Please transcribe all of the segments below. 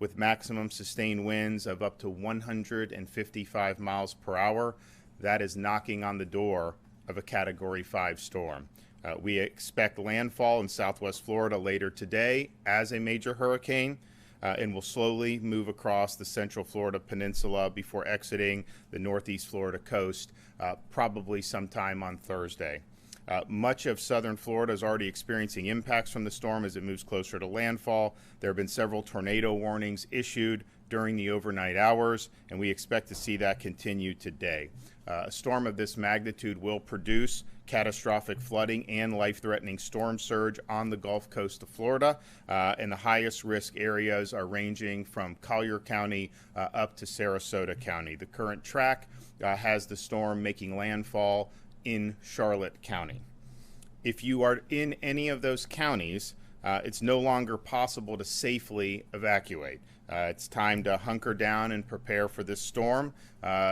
with maximum sustained winds of up to 155 miles per hour. That is knocking on the door of a Category 5 storm. We expect landfall in southwest Florida later today as a major hurricane, and will slowly move across the central Florida peninsula before exiting the northeast Florida coast, probably sometime on Thursday. Much of southern Florida is already experiencing impacts from the storm as it moves closer to landfall. There have been several tornado warnings issued during the overnight hours, and we expect to see that continue today. A storm of this magnitude will produce catastrophic flooding and life-threatening storm surge on the Gulf Coast of Florida, and the highest risk areas are ranging from Collier County up to Sarasota County. The current track has the storm making landfall in Charlotte County. If you are in any of those counties, it's no longer possible to safely evacuate. It's time to hunker down and prepare for this storm.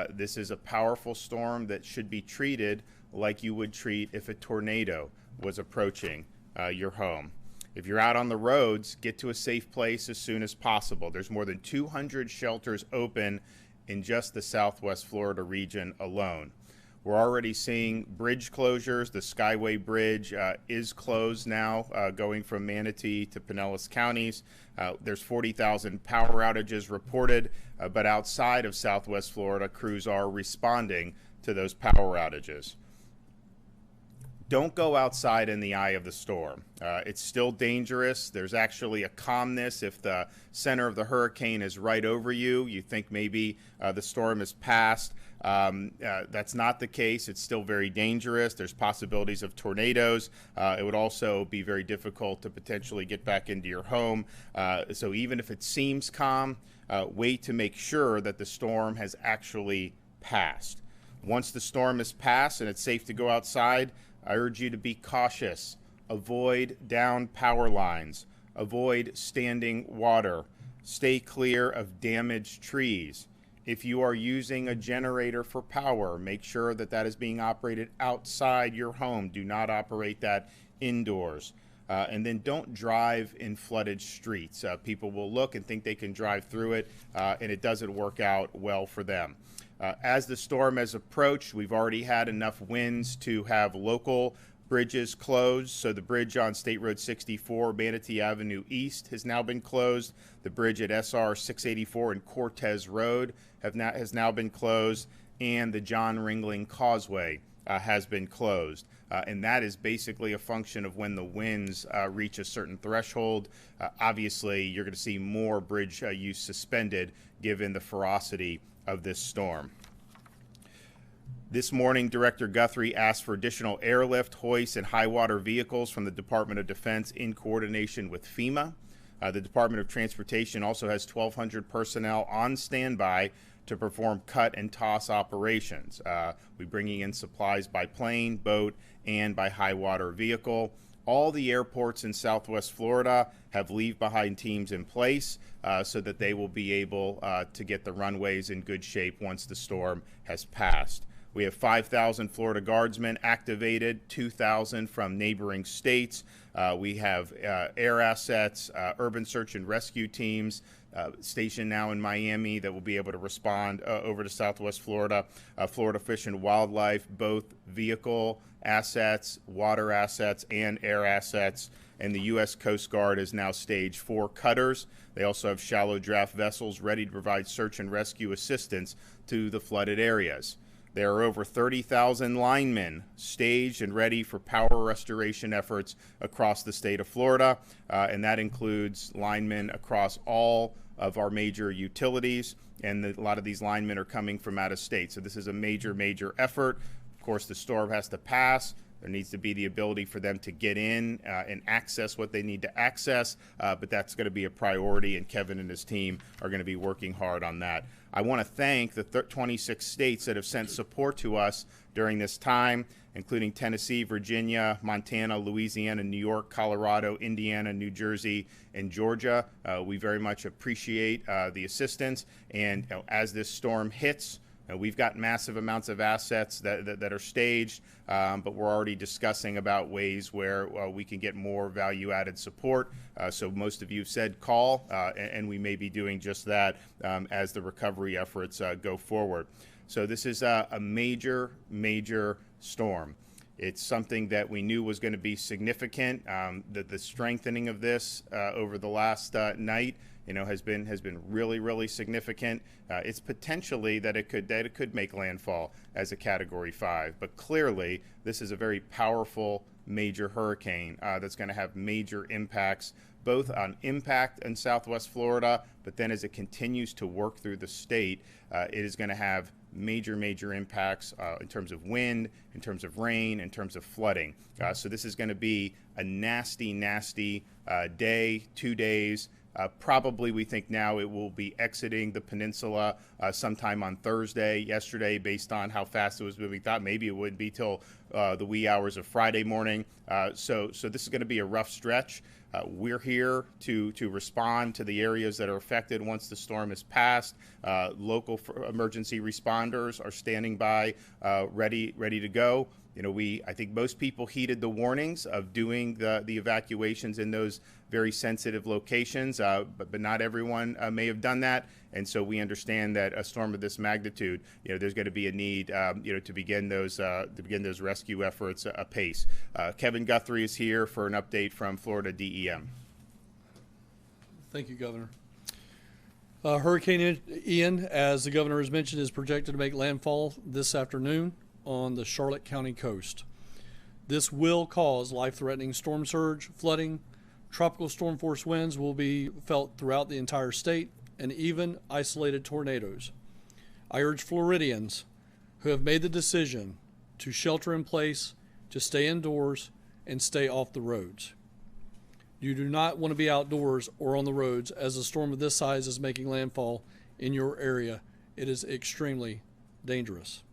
This is a powerful storm that should be treated like you would treat if a tornado was approaching your home. If you're out on the roads, get to a safe place as soon as possible. There's more than 200 shelters open in just the southwest Florida region alone. We're already seeing bridge closures. The Skyway Bridge is closed now, going from Manatee to Pinellas counties. There's 40,000 power outages reported, but outside of southwest Florida, crews are responding to those power outages. Don't go outside in the eye of the storm. It's still dangerous. There's actually a calmness if the center of the hurricane is right over you. You think maybe the storm has passed. That's not the case. It's still very dangerous. There's possibilities of tornadoes. It would also be very difficult to potentially get back into your home. So even if it seems calm, wait to make sure that the storm has actually passed. Once the storm has passed and it's safe to go outside, I urge you to be cautious. Avoid downed power lines. Avoid standing water. Stay clear of damaged trees. If you are using a generator for power, make sure that that is being operated outside your home. Do not operate that indoors. And then don't drive in flooded streets. People will look and think they can drive through it, and it doesn't work out well for them. As the storm has approached, we've already had enough winds to have local bridges closed. So the bridge on State Road 64, Manatee Avenue East, has now been closed. The bridge at SR 684 and Cortez Road has now been closed. And the John Ringling Causeway has been closed. And that is basically a function of when the winds reach a certain threshold. Obviously, you're going to see more bridge use suspended given the ferocity of this storm. This morning, Director Guthrie asked for additional airlift, hoist, and high water vehicles from the Department of Defense in coordination with FEMA. The Department of Transportation also has 1,200 personnel on standby to perform cut and toss operations. We're bringing in supplies by plane, boat, and by high water vehicle. All the airports in southwest Florida have leave-behind teams in place so that they will be able to get the runways in good shape once the storm has passed. We have 5,000 Florida Guardsmen activated, 2,000 from neighboring states. We have air assets, urban search and rescue teams stationed now in Miami that will be able to respond over to southwest Florida. Florida Fish and Wildlife, both vehicle assets, water assets, and air assets. And the U.S. Coast Guard is now staged 4 cutters. They also have shallow draft vessels ready to provide search and rescue assistance to the flooded areas. There are over 30,000 linemen staged and ready for power restoration efforts across the state of Florida, and that includes linemen across all of our major utilities, and a lot of these linemen are coming from out of state. So this is a major, major effort. Of course, the storm has to pass. There needs to be the ability for them to get in and access what they need to access, but that's going to be a priority, and Kevin and his team are going to be working hard on that. I want to thank the 26 states that have sent support to us during this time, including Tennessee, Virginia, Montana, Louisiana, New York, Colorado, Indiana, New Jersey, and Georgia. We very much appreciate the assistance, and as this storm hits, We've got massive amounts of assets that are staged, but we're already discussing about ways where we can get more value-added support. So most of you have said call, and we may be doing just that as the recovery efforts go forward. So this is a major, major storm. It's something that we knew was going to be significant. The strengthening of this over the last night, has been really, really significant. It's potentially that it could make landfall as a Category 5, but clearly this is a very powerful major hurricane that's going to have major impacts, both on impact in Southwest Florida, but then as it continues to work through the state, it is going to have major impacts in terms of wind, in terms of rain, in terms of flooding. So this is going to be a nasty day, 2 days. Probably we think now it will be exiting the peninsula sometime on Thursday. Yesterday, based on how fast it was moving, thought maybe it wouldn't be till the wee hours of Friday morning. So this is going to be a rough stretch. We're here to respond to the areas that are affected once the storm is passed. Local emergency responders are standing by, ready to go. I think most people heeded the warnings of doing the evacuations in those very sensitive locations, but not everyone may have done that. And so we understand that a storm of this magnitude, there's going to be a need, to begin those rescue efforts apace. Kevin Guthrie is here for an update from Florida DEM. Thank you, Governor. Hurricane Ian, as the governor has mentioned, is projected to make landfall this afternoon on the Charlotte County coast. This will cause life-threatening storm surge, flooding. Tropical storm force winds will be felt throughout the entire state, and even isolated tornadoes. I urge Floridians who have made the decision to shelter in place, to stay indoors, and stay off the roads. You do not want to be outdoors or on the roads as a storm of this size is making landfall in your area. It is extremely dangerous.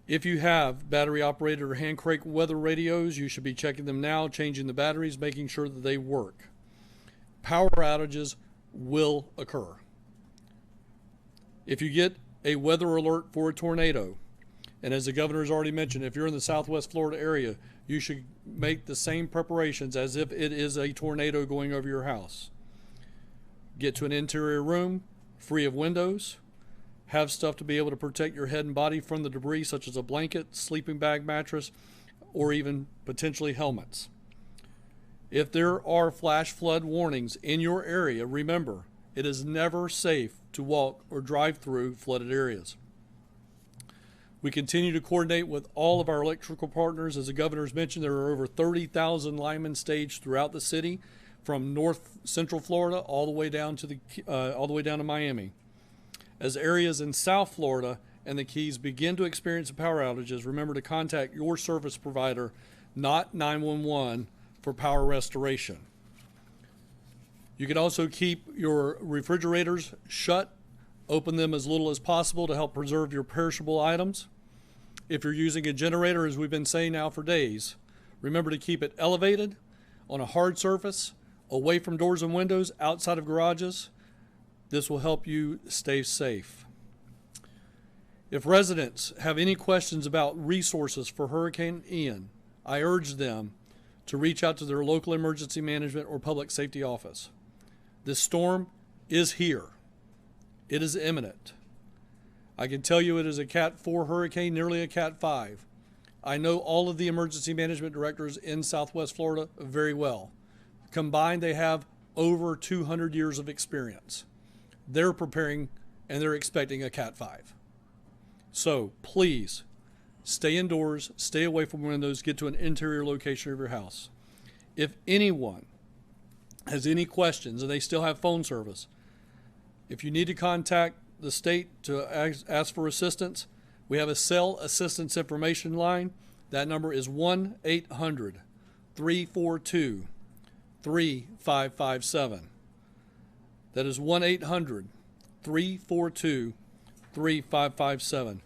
If you have battery-operated or hand-crank weather radios, you should be checking them now, changing the batteries, making sure that they work. Power outages will occur. If you get a weather alert for a tornado, and as the governor has already mentioned, if you're in the Southwest Florida area, you should make the same preparations as if it is a tornado going over your house. Get to an interior room, free of windows. Have stuff to be able to protect your head and body from the debris, such as a blanket, sleeping bag, mattress, or even potentially helmets. If there are flash flood warnings in your area, remember, it is never safe to walk or drive through flooded areas. We continue to coordinate with all of our electrical partners. As the governor's mentioned, there are over 30,000 linemen staged throughout the city, from north central Florida all the way down to Miami. As areas in South Florida and the Keys begin to experience power outages, remember to contact your service provider, not 911, for power restoration. You can also keep your refrigerators shut. Open them as little as possible to help preserve your perishable items. If you're using a generator, as we've been saying now for days, remember to keep it elevated on a hard surface, away from doors and windows, outside of garages. This will help you stay safe. If residents have any questions about resources for Hurricane Ian, I urge them to reach out to their local emergency management or public safety office. This storm is here. It is imminent. I can tell you it is a Cat 4 hurricane, nearly a Cat 5. I know all of the emergency management directors in Southwest Florida very well. Combined, they have over 200 years of experience. They're preparing and they're expecting a Cat 5. So please stay indoors, stay away from windows, get to an interior location of your house. If anyone has any questions and they still have phone service, if you need to contact the state to ask for assistance, we have a cell assistance information line. That number is 1-800-342-3557. That is 1-800-342-3557.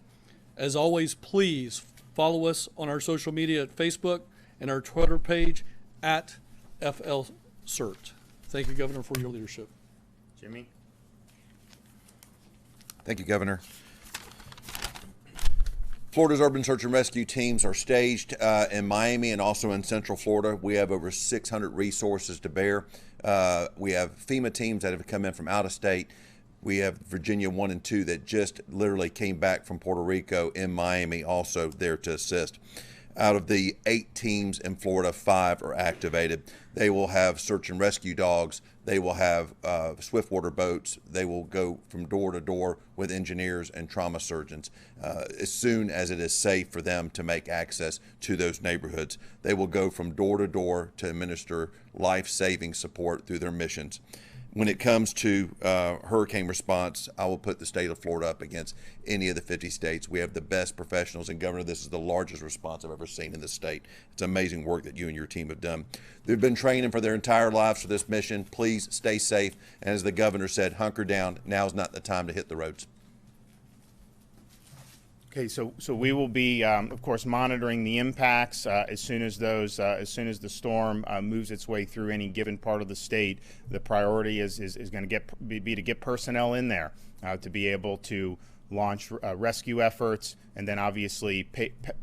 As always, please follow us on our social media at Facebook and our Twitter page at FLCERT. Thank you, Governor, for your leadership. Jimmy? Thank you, Governor. Florida's urban search and rescue teams are staged in Miami and also in Central Florida. We have over 600 resources to bear. We have FEMA teams that have come in from out of state. We have Virginia 1 and 2 that just literally came back from Puerto Rico in Miami, also there to assist. Out of the 8 teams in Florida, 5 are activated. They will have search and rescue dogs. They will have swiftwater boats. They will go from door to door with engineers and trauma surgeons. As soon as it is safe for them to make access to those neighborhoods, they will go from door to door to administer life-saving support through their missions. When it comes to hurricane response, I will put the state of Florida up against any of the 50 states. We have the best professionals, and Governor, this is the largest response I've ever seen in this state. It's amazing work that you and your team have done. They've been training for their entire lives for this mission. Please stay safe, and as the Governor said, hunker down. Now is not the time to hit the roads. Okay, so we will be, of course, monitoring the impacts as soon as the storm moves its way through any given part of the state. The priority is going to be to get personnel in there to be able to launch rescue efforts, and then obviously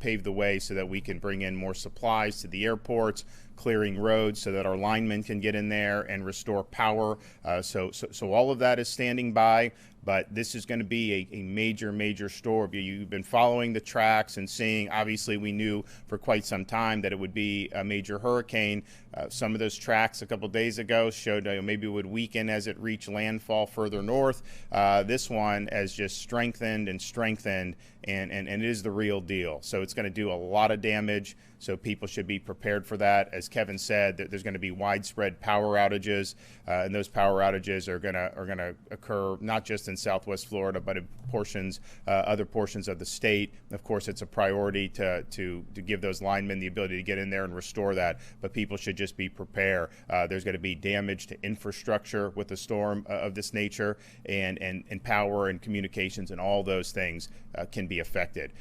pave the way so that we can bring in more supplies to the airports, clearing roads so that our linemen can get in there and restore power. So all of that is standing by. But this is going to be a major storm. You've been following the tracks and seeing, obviously we knew for quite some time that it would be a major hurricane. Some of those tracks a couple days ago showed maybe it would weaken as it reached landfall further north. This one has just strengthened, and it is the real deal. So it's going to do a lot of damage. So people should be prepared for that. As Kevin said, there's going to be widespread power outages, and those power outages are going to occur not just in Southwest Florida, but in other portions of the state. Of course, it's a priority to give those linemen the ability to get in there and restore that. But people should just be prepared. There's going to be damage to infrastructure with a storm of this nature, and power and communications and all those things can be affected.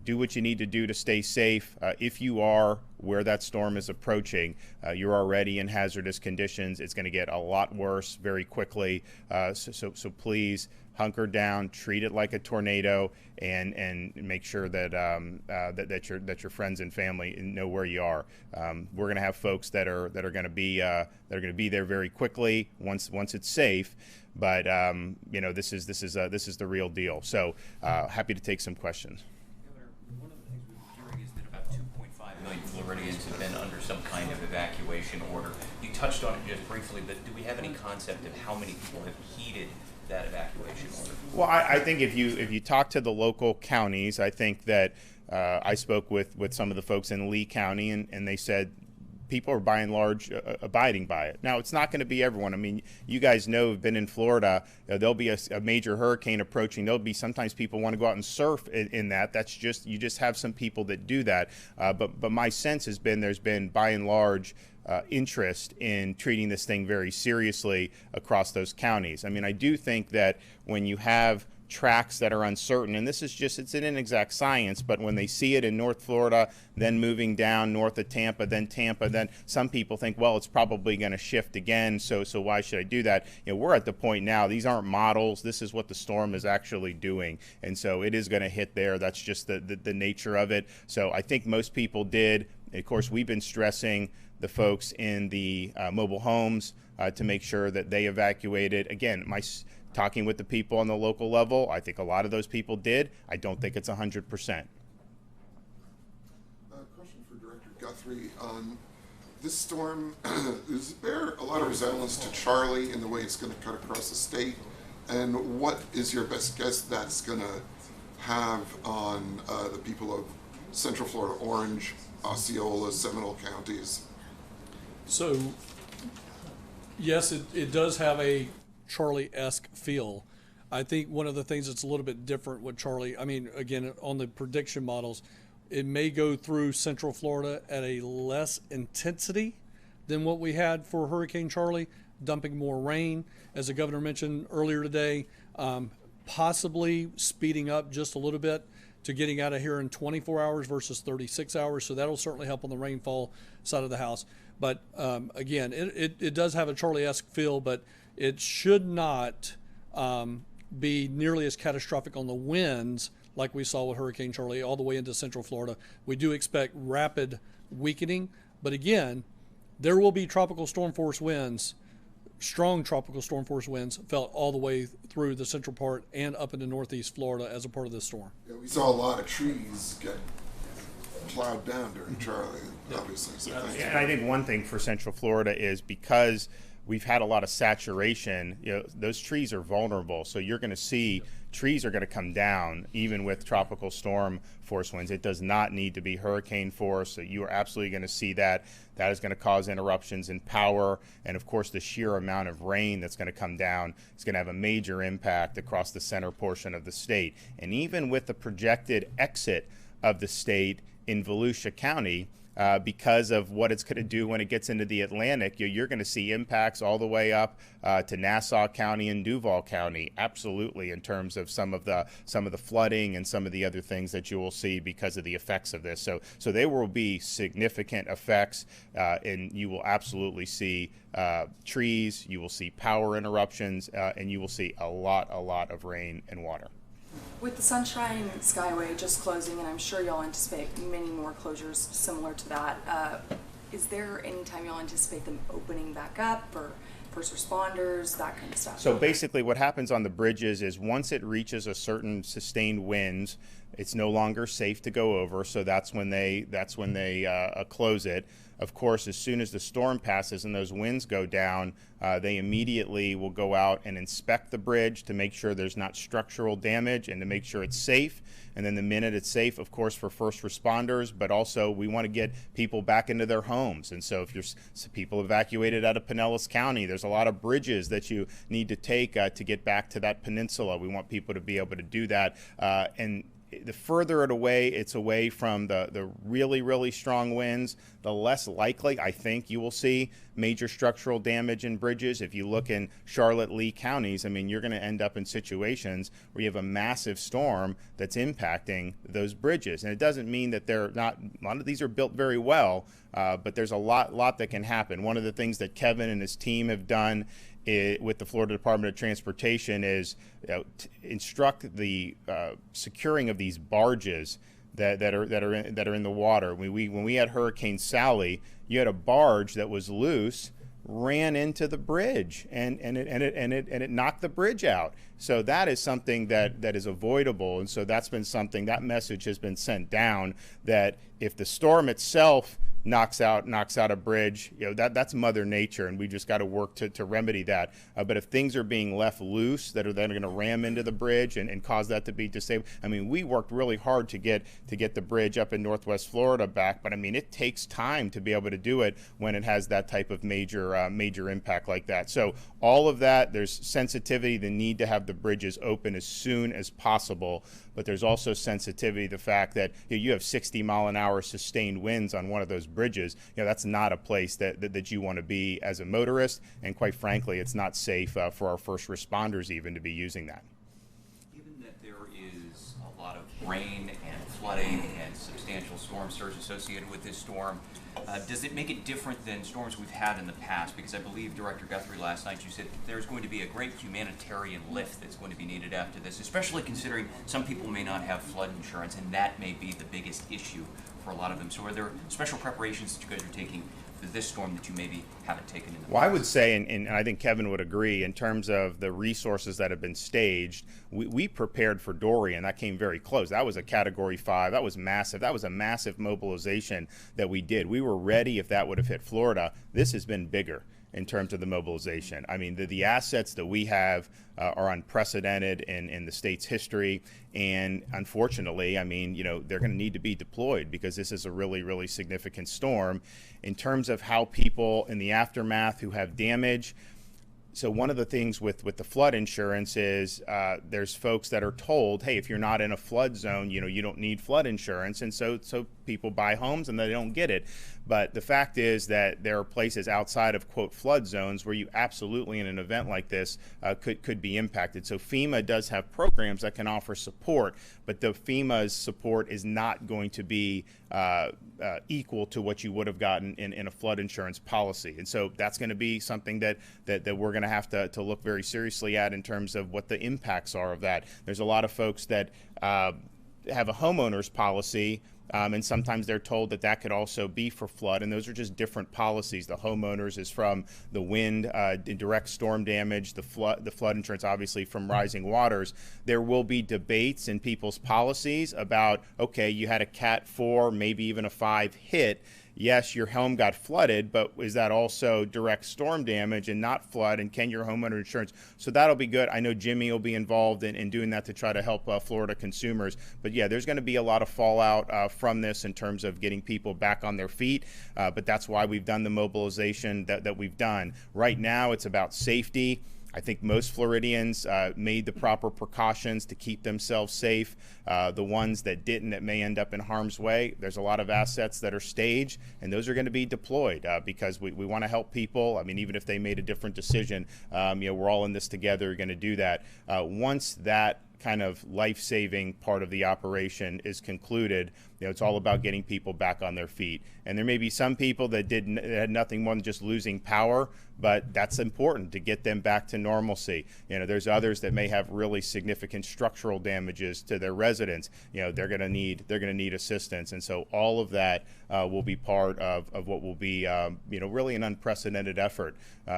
Do what you need to do to stay safe. If you are where that storm is approaching, you're already in hazardous conditions. It's going to get a lot worse very quickly. So please hunker down, treat it like a tornado, and make sure that that your friends and family know where you are. We're going to have folks that are going to be there very quickly once it's safe. But this is the real deal. So happy to take some questions. One of the things we've been hearing is that about 2.5 million Floridians have been under some kind of evacuation order. You touched on it just briefly, but do we have any concept of how many people have heeded that evacuation order? Well, I think if you talk to the local counties, I think that I spoke with some of the folks in Lee County, and they said people are by and large abiding by it. Now, it's not going to be everyone. I mean, you guys know, have been in Florida, there'll be a major hurricane approaching. There'll be sometimes people want to go out and surf in that. That's just, you just have some people that do that. But my sense has been there's been by and large interest in treating this thing very seriously across those counties. I mean, I do think that when you have tracks that are uncertain, and this is just, it's an inexact science, but when they see it in North Florida, then moving down north of Tampa, then some people think, well, it's probably going to shift again, so why should I do that? We're at the point now, these aren't models, this is what the storm is actually doing, and so it is going to hit there. That's just the nature of it. So I think most people did. Of course, we've been stressing the folks in the mobile homes to make sure that they evacuated. Again, talking with the people on the local level, I think a lot of those people did. I don't think it's 100%. Question for Director Guthrie. This storm, is there a lot of resemblance to Charlie in the way it's going to cut across the state? And what is your best guess that's going to have on the people of Central Florida, Orange, Osceola, Seminole counties? So, yes, it does have a Charlie-esque feel. I think one of the things that's a little bit different with Charlie, I mean, again, on the prediction models, it may go through Central Florida at a less intensity than what we had for Hurricane Charlie, dumping more rain, as the governor mentioned earlier today, possibly speeding up just a little bit to getting out of here in 24 hours versus 36 hours. So that'll certainly help on the rainfall side of the house. But again, it does have a Charlie-esque feel, but it should not be nearly as catastrophic on the winds like we saw with Hurricane Charlie all the way into Central Florida. We do expect rapid weakening, but again, there will be tropical storm force winds, strong tropical storm force winds felt all the way through the central part and up into northeast Florida as a part of this storm. Yeah, we saw a lot of trees get plowed down during Charlie, obviously. So thank you. And I think one thing for Central Florida is because we've had a lot of saturation, those trees are vulnerable. So you're going to see trees are going to come down even with tropical storm force winds. It does not need to be hurricane force. So you are absolutely going to see that. That is going to cause interruptions in power. And of course, the sheer amount of rain that's going to come down is going to have a major impact across the center portion of the state. And even with the projected exit of the state in Volusia County, because of what it's going to do when it gets into the Atlantic, you're going to see impacts all the way up to Nassau County and Duval County, absolutely, in terms of some of the flooding and some of the other things that you will see because of the effects of this. So there will be significant effects, and you will absolutely see trees, you will see power interruptions, and you will see a lot of rain and water. With the Sunshine Skyway just closing, and I'm sure y'all anticipate many more closures similar to that, is there any time y'all anticipate them opening back up for first responders, that kind of stuff? So basically what happens on the bridges is once it reaches a certain sustained winds, it's no longer safe to go over, so that's when they close it. Of course, as soon as the storm passes and those winds go down, they immediately will go out and inspect the bridge to make sure there's not structural damage and to make sure it's safe. And then the minute it's safe, of course, for first responders, but also we want to get people back into their homes. And so if you're people evacuated out of Pinellas County, there's a lot of bridges that you need to take to get back to that peninsula. We want people to be able to do that. And the further it's away from the really strong winds, the less likely I think you will see major structural damage in bridges. If you look in Charlotte, Lee counties, I mean, you're going to end up in situations where you have a massive storm that's impacting those bridges. And it doesn't mean that they're not, a lot of these are built very well, but there's a lot that can happen. One of the things that Kevin and his team have done with the Florida Department of Transportation is instruct the securing of these barges that are in the water. When we had Hurricane Sally, you had a barge that was loose, ran into the bridge, and it knocked the bridge out. So that is something that is avoidable, and so that's been something, that message has been sent down, that if the storm itself knocks out a bridge, that's Mother Nature, and we just got to work to remedy that. But if things are being left loose that are then going to ram into the bridge and cause that to be disabled, I mean, we worked really hard to get the bridge up in Northwest Florida back, but I mean, it takes time to be able to do it when it has that type of major impact like that. So all of that, there's sensitivity, the need to have the bridges open as soon as possible, but there's also sensitivity, the fact that you have 60-mile-an-hour sustained winds on one of those bridges. That's not a place that you want to be as a motorist, and quite frankly, it's not safe for our first responders even to be using that. Given that there is a lot of rain and flooding and substantial storm surge associated with this storm, does it make it different than storms we've had in the past? Because I believe, Director Guthrie, last night you said there's going to be a great humanitarian lift that's going to be needed after this, especially considering some people may not have flood insurance, and that may be the biggest issue for a lot of them. So are there special preparations that you guys are taking for this storm that you maybe haven't taken in the past? Well, I would say, and I think Kevin would agree, in terms of the resources that have been staged, we prepared for Dorian. That came very close. That was a Category 5. That was massive. That was a massive mobilization that we did. We were ready if that would have hit Florida. This has been bigger in terms of the mobilization. I mean, the assets that we have are unprecedented in the state's history, and unfortunately, I mean, they're going to need to be deployed because this is a really significant storm. In terms of how people in the aftermath who have damage, so one of the things with the flood insurance is there's folks that are told, hey, if you're not in a flood zone, you don't need flood insurance, and so people buy homes and they don't get it. But the fact is that there are places outside of, quote, flood zones where you absolutely, in an event like this, could be impacted. So FEMA does have programs that can offer support, but the FEMA's support is not going to be equal to what you would have gotten in a flood insurance policy. And so that's going to be something that we're going to to have to look very seriously at in terms of what the impacts are of that. There's a lot of folks that have a homeowner's policy, and sometimes they're told that that could also be for flood, and those are just different policies. The homeowners is from the wind, direct storm damage, the flood insurance obviously from rising waters. There will be debates in people's policies about, okay, you had a Cat 4, maybe even a 5 hit. Yes, your home got flooded, but is that also direct storm damage and not flood? And can your homeowner insurance? So that'll be good. I know Jimmy will be involved in doing that to try to help Florida consumers. But yeah, there's going to be a lot of fallout from this in terms of getting people back on their feet. But that's why we've done the mobilization that we've done. Right now, it's about safety. I think most Floridians made the proper precautions to keep themselves safe. The ones that didn't, that may end up in harm's way, there's a lot of assets that are staged, and those are going to be deployed because we want to help people. I mean, even if they made a different decision, we're all in this together, going to do that. Once that kind of life-saving part of the operation is concluded, it's all about getting people back on their feet. And there may be some people that had nothing more than just losing power, but that's important to get them back to normalcy. There's others that may have really significant structural damages to their residence. They're going to need assistance, and so all of that will be part of what will be really an unprecedented effort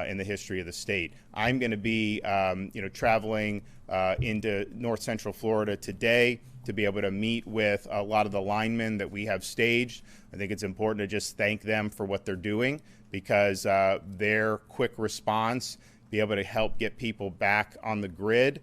in the history of the state. I'm going to be traveling into North Central Florida today to be able to meet with a lot of the linemen that we have staged. I think it's important to just thank them for what they're doing, because their quick response, be able to help get people back on the grid,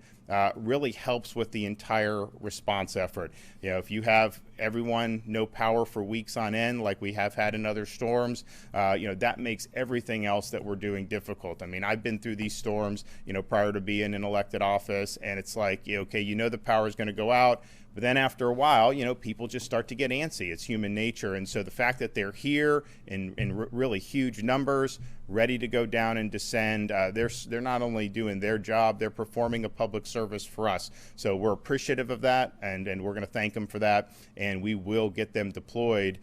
really helps with the entire response effort. If you have everyone no power for weeks on end, like we have had in other storms, that makes everything else that we're doing difficult. I mean, I've been through these storms, prior to being in elected office, and it's like, okay, the power is going to go out. But then after a while, people just start to get antsy. It's human nature. And so the fact that they're here in really huge numbers, ready to go down and descend, they're not only doing their job, they're performing a public service for us. So we're appreciative of that, and we're going to thank them for that. And we will get them deployed.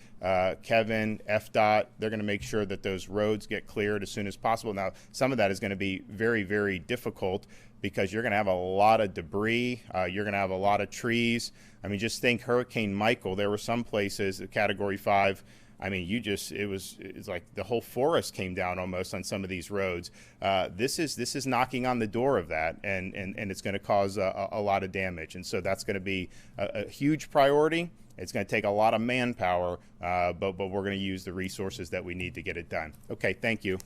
Kevin, FDOT, they're going to make sure that those roads get cleared as soon as possible. Now, some of that is going to be very, very difficult, because you're going to have a lot of debris. You're going to have a lot of trees. I mean, just think Hurricane Michael. There were some places, Category 5, I mean, it's like the whole forest came down almost on some of these roads. This is knocking on the door of that, and it's going to cause a lot of damage. And so that's going to be a huge priority. It's going to take a lot of manpower, but we're going to use the resources that we need to get it done. Okay, thank you.